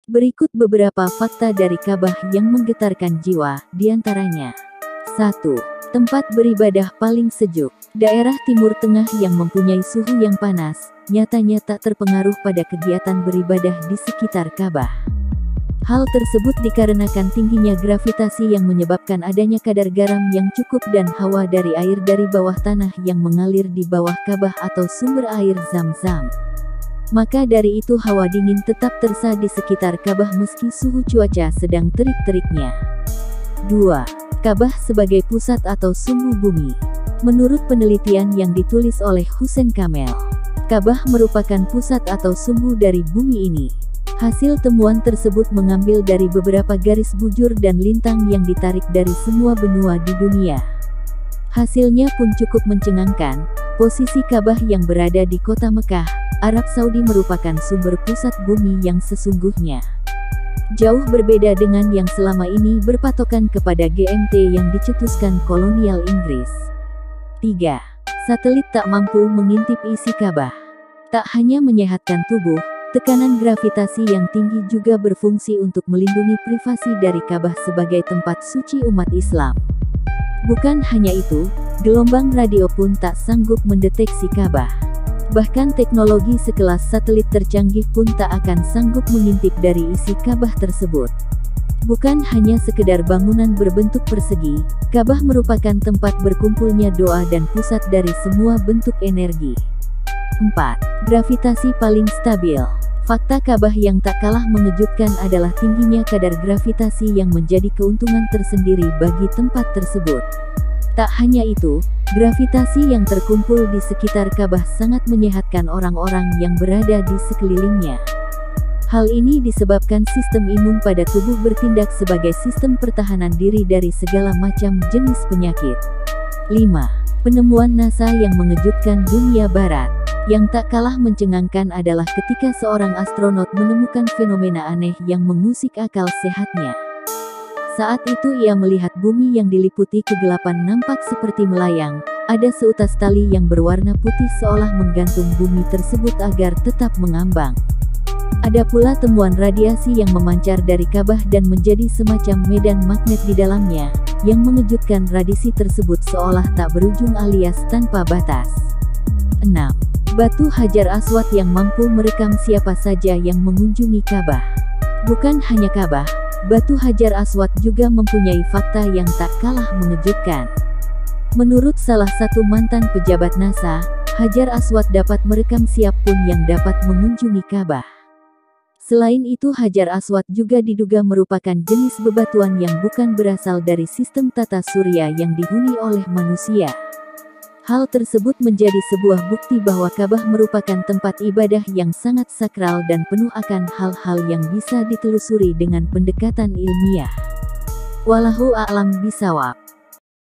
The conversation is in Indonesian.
Berikut beberapa fakta dari Ka'bah yang menggetarkan jiwa, diantaranya. 1. Tempat beribadah paling sejuk. Daerah Timur Tengah yang mempunyai suhu yang panas, nyatanya tak terpengaruh pada kegiatan beribadah di sekitar Ka'bah. Hal tersebut dikarenakan tingginya gravitasi yang menyebabkan adanya kadar garam yang cukup dan hawa dari air dari bawah tanah yang mengalir di bawah Ka'bah atau sumber air Zam-Zam. Maka dari itu hawa dingin tetap terasa di sekitar Ka'bah meski suhu cuaca sedang terik-teriknya. 2. Ka'bah sebagai pusat atau sumbu bumi. Menurut penelitian yang ditulis oleh Hussein Kamel, Ka'bah merupakan pusat atau sumbu dari bumi ini. Hasil temuan tersebut mengambil dari beberapa garis bujur dan lintang yang ditarik dari semua benua di dunia. Hasilnya pun cukup mencengangkan. Posisi Ka'bah yang berada di kota Mekah, Arab Saudi merupakan sumber pusat bumi yang sesungguhnya. Jauh berbeda dengan yang selama ini berpatokan kepada GMT yang dicetuskan kolonial Inggris. 3. Satelit tak mampu mengintip isi Ka'bah. Tak hanya menyehatkan tubuh, tekanan gravitasi yang tinggi juga berfungsi untuk melindungi privasi dari Ka'bah sebagai tempat suci umat Islam. Bukan hanya itu, gelombang radio pun tak sanggup mendeteksi Ka'bah. Bahkan teknologi sekelas satelit tercanggih pun tak akan sanggup mengintip dari isi Ka'bah tersebut. Bukan hanya sekedar bangunan berbentuk persegi, Ka'bah merupakan tempat berkumpulnya doa dan pusat dari semua bentuk energi. 4. Gravitasi paling stabil. Fakta Ka'bah yang tak kalah mengejutkan adalah tingginya kadar gravitasi yang menjadi keuntungan tersendiri bagi tempat tersebut. Tak hanya itu, gravitasi yang terkumpul di sekitar Ka'bah sangat menyehatkan orang-orang yang berada di sekelilingnya. Hal ini disebabkan sistem imun pada tubuh bertindak sebagai sistem pertahanan diri dari segala macam jenis penyakit. 5. Penemuan NASA yang mengejutkan dunia barat. Yang tak kalah mencengangkan adalah ketika seorang astronot menemukan fenomena aneh yang mengusik akal sehatnya. Saat itu ia melihat bumi yang diliputi kegelapan nampak seperti melayang, ada seutas tali yang berwarna putih seolah menggantung bumi tersebut agar tetap mengambang. Ada pula temuan radiasi yang memancar dari Ka'bah dan menjadi semacam medan magnet di dalamnya, yang mengejutkan radiasi tersebut seolah tak berujung alias tanpa batas. 6. Batu Hajar Aswad yang mampu merekam siapa saja yang mengunjungi Ka'bah. Bukan hanya Ka'bah, Batu Hajar Aswad juga mempunyai fakta yang tak kalah mengejutkan. Menurut salah satu mantan pejabat NASA, Hajar Aswad dapat merekam siapapun yang dapat mengunjungi Ka'bah. Selain itu Hajar Aswad juga diduga merupakan jenis bebatuan yang bukan berasal dari sistem tata surya yang dihuni oleh manusia. Hal tersebut menjadi sebuah bukti bahwa Ka'bah merupakan tempat ibadah yang sangat sakral dan penuh akan hal-hal yang bisa ditelusuri dengan pendekatan ilmiah. Wallahu a'lam bishawab.